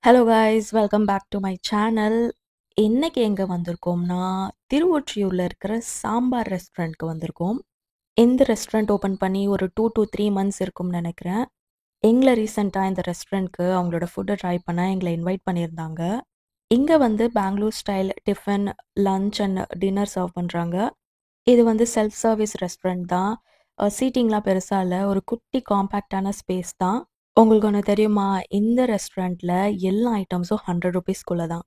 Hello guys, welcome back to my channel. இன்னைக்கு எங்கே வந்திருக்கோம்னா, திருவொற்றியூரில் இருக்கிற சாம்பார் ரெஸ்டாரண்ட்க்கு வந்திருக்கோம். இந்த ரெஸ்டாரண்ட் ஓப்பன் பண்ணி ஒரு 2 to 3 months இருக்கும்னு நினைக்கிறேன். எங்களை ரீசெண்டாக இந்த ரெஸ்டாரண்ட்க்கு அவங்களோட ஃபுட்டை ட்ரை பண்ண எங்களை இன்வைட் பண்ணியிருந்தாங்க. இங்கே வந்து Bangalore style tiffin, lunch and dinner serve பண்ணுறாங்க. இது வந்து செல்ஃப் சர்வீஸ் ரெஸ்டாரண்ட் தான். சீட்டிங்லாம் பெருசாக இல்லை, ஒரு குட்டி காம்பேக்டான ஸ்பேஸ் தான். உங்களுக்கு ஒன்று தெரியுமா, இந்த ரெஸ்டாரண்ட்டில் எல்லா ஐட்டம்ஸும் 100 ருபீஸ்க்குள்ளே தான்.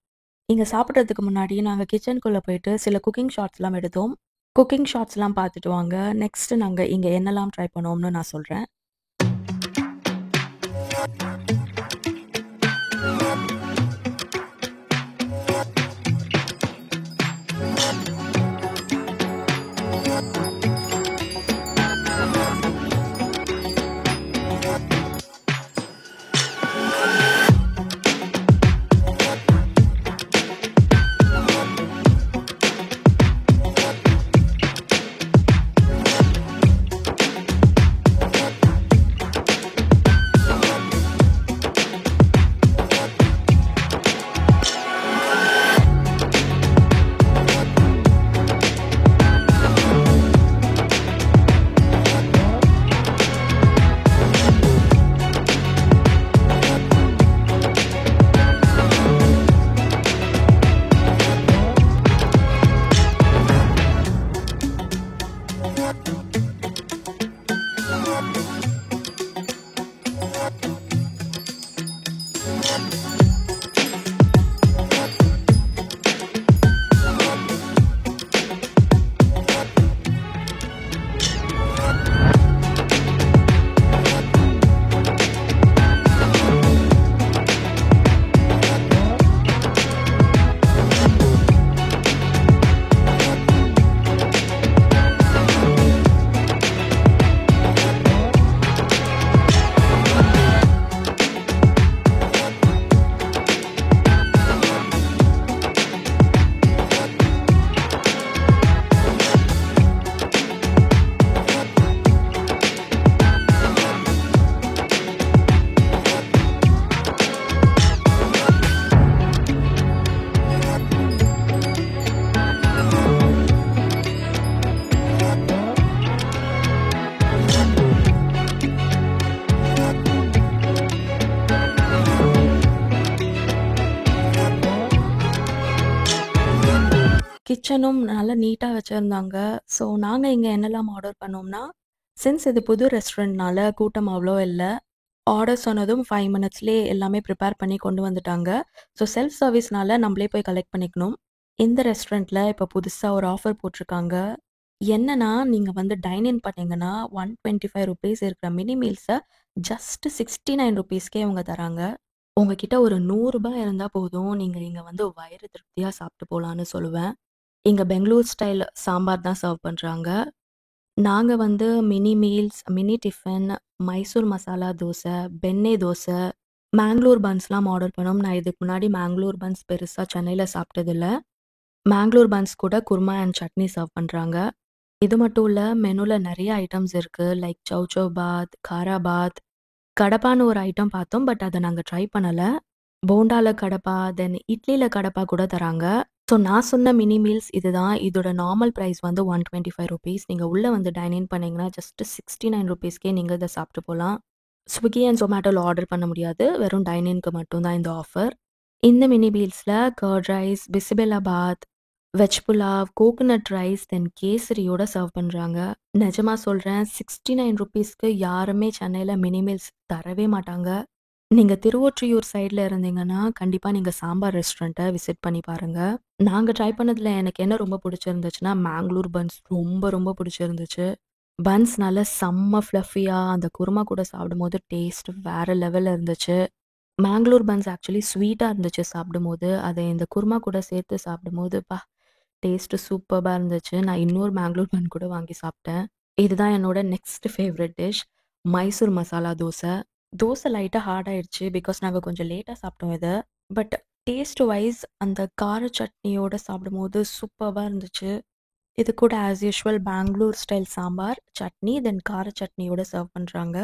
இங்கே சாப்பிட்றதுக்கு முன்னாடி நாங்கள் கிச்சனுக்குள்ளே போயிட்டு சில குக்கிங் ஷாட்ஸ்லாம் எடுத்தோம். குக்கிங் ஷாட்ஸ்லாம் பார்த்துட்டு வாங்க. நெக்ஸ்ட்டு நாங்கள் இங்கே என்னெல்லாம் ட்ரை பண்ணோம்னு நான் சொல்கிறேன். கிச்சனும் நல்லா நீட்டாக வச்சுருந்தாங்க. ஸோ நாங்கள் இங்கே என்னெல்லாம் ஆர்டர் பண்ணோம்னா, சின்ஸ் இது புது ரெஸ்டாரண்ட்னால கூட்டம் அவ்வளோ இல்லை. ஆர்டர் சொன்னதும் 5 மினிட்ஸ்லேயே எல்லாமே ப்ரிப்பேர் பண்ணி கொண்டு வந்துட்டாங்க. ஸோ செல்ஃப் சர்வீஸ்னால நம்மளே போய் கலெக்ட் பண்ணிக்கணும். இந்த ரெஸ்டாரண்ட்டில் இப்போ புதுசாக ஒரு ஆஃபர் போட்டிருக்காங்க. என்னன்னா, நீங்கள் வந்து டைன் இன் பண்ணீங்கன்னா 125 ருபீஸ் இருக்கிற மினி மீல்ஸை ஜஸ்ட் 69 ருபீஸ்க்கே அவங்க தராங்க. உங்ககிட்ட ஒரு 100 ரூபாய் இருந்தால் போதும், நீங்கள் இங்கே வந்து வயிறு திருப்தியாக சாப்பிட்டு போகலான்னு சொல்லுவேன். இங்கே பெங்களூர் ஸ்டைல் சாம்பார் தான் சர்வ் பண்ணுறாங்க. நாங்கள் வந்து mini meals, mini tiffin, Mysore masala dosa, benne dosa, Mangalore பன்ஸ்லாம் ஆர்டர் பண்ணோம். நான் இதுக்கு முன்னாடி மேங்களூர் பன்ஸ் பெருசாக சென்னையில் சாப்பிட்டதில்ல. மேங்களூர் பன்ஸ் கூட குருமா அண்ட் சட்னி சர்வ் பண்ணுறாங்க. இது மட்டும் இல்லை, மெனுவில் நிறைய ஐட்டம்ஸ் இருக்குது. லைக் சௌ பாத், காரா பாத், கடப்பான்னு ஒரு ஐட்டம் பார்த்தோம். பட் அதை நாங்கள் ட்ரை பண்ணலை. போண்டால கடப்பா, தென் இட்லியில் கடப்பா கூட தராங்க. ஸோ நான் சொன்ன மினி மீல்ஸ் இதுதான். இதோட நார்மல் ப்ரைஸ் வந்து 125 ருபீஸ். நீங்கள் உள்ளே வந்து டைன் இன் பண்ணிங்கன்னா ஜஸ்ட் 69 ருபீஸ்க்கே நீங்கள் இதை சாப்பிட்டு போகலாம். ஸ்விக்கி அண்ட் ஜொமேட்டோவில் ஆர்டர் பண்ண முடியாது. வெறும் டைன் இன்க்கு மட்டும்தான் இந்த ஆஃபர். இந்த மினி மீல்ஸில் curd rice, bisibelebath, veg pulao, coconut rice, then கேசரியோட சர்வ் பண்ணுறாங்க. நிஜமாக சொல்கிறேன், 69 ருபீஸ்க்கு யாருமே சென்னையில் மினி மீல்ஸ் தரவே மாட்டாங்க. நீங்க திருவொற்றியூர் சைடுல இருந்தீங்கன்னா, கண்டிப்பா நீங்க சாம்பார் ரெஸ்டாரண்ட்ட விசிட் பண்ணி பாருங்க. நாங்க ட்ரை பண்ணதுல எனக்கு என்ன ரொம்ப பிடிச்சிருந்துச்சுன்னா, மேங்களூர் பன்ஸ் ரொம்ப ரொம்ப பிடிச்சிருந்துச்சு. பன்ஸ் நல்லா செம்ம ஃப்ளஃபியா அந்த குருமா கூட சாப்பிடும்போது டேஸ்ட் வேற லெவல்ல இருந்துச்சு. மேங்களூர் பன்ஸ் ஆக்சுவலி ஸ்வீட்டா இருந்துச்சு சாப்பிடும்போது. அதை இந்த குருமா கூட சேர்த்து சாப்பிடும்போது, டேஸ்ட் சூப்பர்பா இருந்துச்சு. நான் இன்னொரு மேங்களூர் பன் கூட வாங்கி சாப்பிட்டேன். இதுதான் என்னோட next favourite dish, Mysore masala dosa. Dosa லைட்டாக ஹார்ட் ஆயிடுச்சு. பிகாஸ் நாங்கள் கொஞ்சம் லேட்டாக சாப்பிட்டோம் இதை. பட் டேஸ்ட் வைஸ் அந்த கார சட்னியோட சாப்பிடும்போது சூப்பராக இருந்துச்சு. இது கூட as usual Bangalore style sambar, chutney, then கார சட்னியோட சர்வ் பண்ணுறாங்க.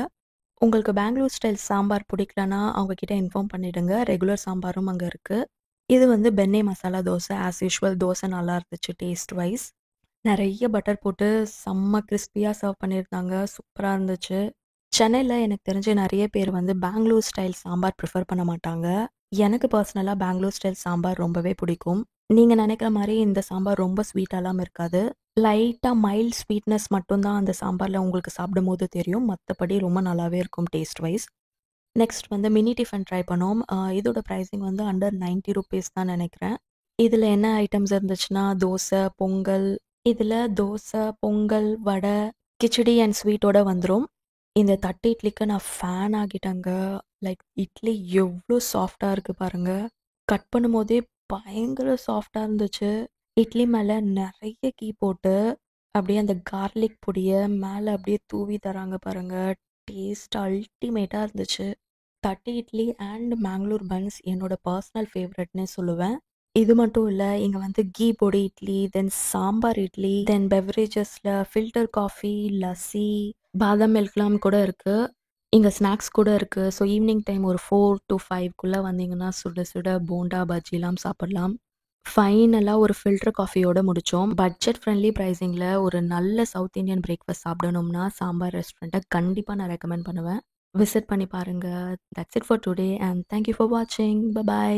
உங்களுக்கு பெங்களூர் ஸ்டைல் சாம்பார் பிடிக்கலன்னா, அவங்க கிட்ட இன்ஃபார்ம் பண்ணிடுங்க. ரெகுலர் சாம்பாரும் அங்க இருக்கு. இது வந்து penne masala dosa. As usual dosa நல்லா இருந்துச்சு டேஸ்ட் வைஸ். நெறைய பட்டர் போட்டு செம்ம கிரிஸ்பியா சர்வ் பண்ணியிருந்தாங்க. சூப்பரா இருந்துச்சு. சென்னையில எனக்கு தெரிஞ்சு நெறைய பேர் வந்து பெங்களூர் ஸ்டைல் சாம்பார் ப்ரிஃபர் பண்ண மாட்டாங்க. எனக்கு பர்சனலா பெங்களூர் ஸ்டைல் சாம்பார் ரொம்பவே பிடிக்கும். நீங்க நெனைக்கிற மாரி இந்த சாம்பார் ரொம்ப ஸ்வீட்டாலாம் இருக்காது. லைட்டா மைல்ட் ஸ்வீட்னஸ் மட்டும் தான் அந்த சாம்பார்ல உங்களுக்கு சாப்பிடும்போது தெரியும். மத்தபடி ரொம்ப நல்லாவே இருக்கும் டேஸ்ட் வைஸ். நெக்ஸ்ட் வந்து மினி டிஃபன் ட்ரை பண்ணோம். இதோட பிரைசிங் வந்து அண்டர் ₹90 தான் நெனைக்கிறேன். இதுல என்ன ஐட்டம்ஸ் இருந்துச்சுன்னா, தோசை, பொங்கல். இதுல தோசை, பொங்கல், வடை, கிச்சடி அண்ட் ஸ்வீட்டோட வந்துரும். இந்த தட்டு இட்லிக்கு நான் ஃபேன் ஆகிட்டேங்க. லைக் இட்லி எவ்ளோ சாஃப்ட்டா இருக்கு பாருங்க. கட் பண்ணும்போதே பயங்கர சாஃப்ட்டா இருந்துச்சு. இட்லி மேல நெறைய கீ போட்டு, அப்படியே அந்த கார்லிக் பொடிய மேல அப்படியே தூவி தராங்க பாருங்க. டேஸ்ட் அல்டிமேட்டா இருந்துச்சு. தட்டு இட்லி அண்ட் மேங்களூர் பன்ஸ் என்னோட பர்சனல் ஃபேவரட்னே சொல்லுவேன். இது மட்டும் இல்ல, இங்க வந்து கீ பொடி இட்லி, தென் சாம்பார் இட்லி, தென் பெவரேஜஸ்ல ஃபில்டர் காஃபி, லஸ்ஸி, பாதாம் மில்க்லாம் கூட இருக்கு. இங்க ஸ்நாக்ஸ் கூட இருக்கு. ஸோ ஈவினிங் டைம் ஒரு 4 to 5க்குள்ள வந்தீங்கன்னா, சுட சுட போண்டா, பஜ்ஜிலாம் சாப்பிடலாம். ஃபைனலா ஒரு ஃபில்டர் காஃபியோட முடிச்சோம். பட்ஜெட் ஃப்ரெண்ட்லி பிரைசிங்ல ஒரு நல்ல சவுத் இண்டியன் பிரேக்ஃபாஸ்ட் சாப்பிடணும்னா, சாம்பார் ரெஸ்டாரண்ட்ட கண்டிப்பா நான் ரெக்கமெண்ட் பண்ணுவேன். விசிட் பண்ணி பாருங்க. That's it for today and thank you for வாட்சிங். பை.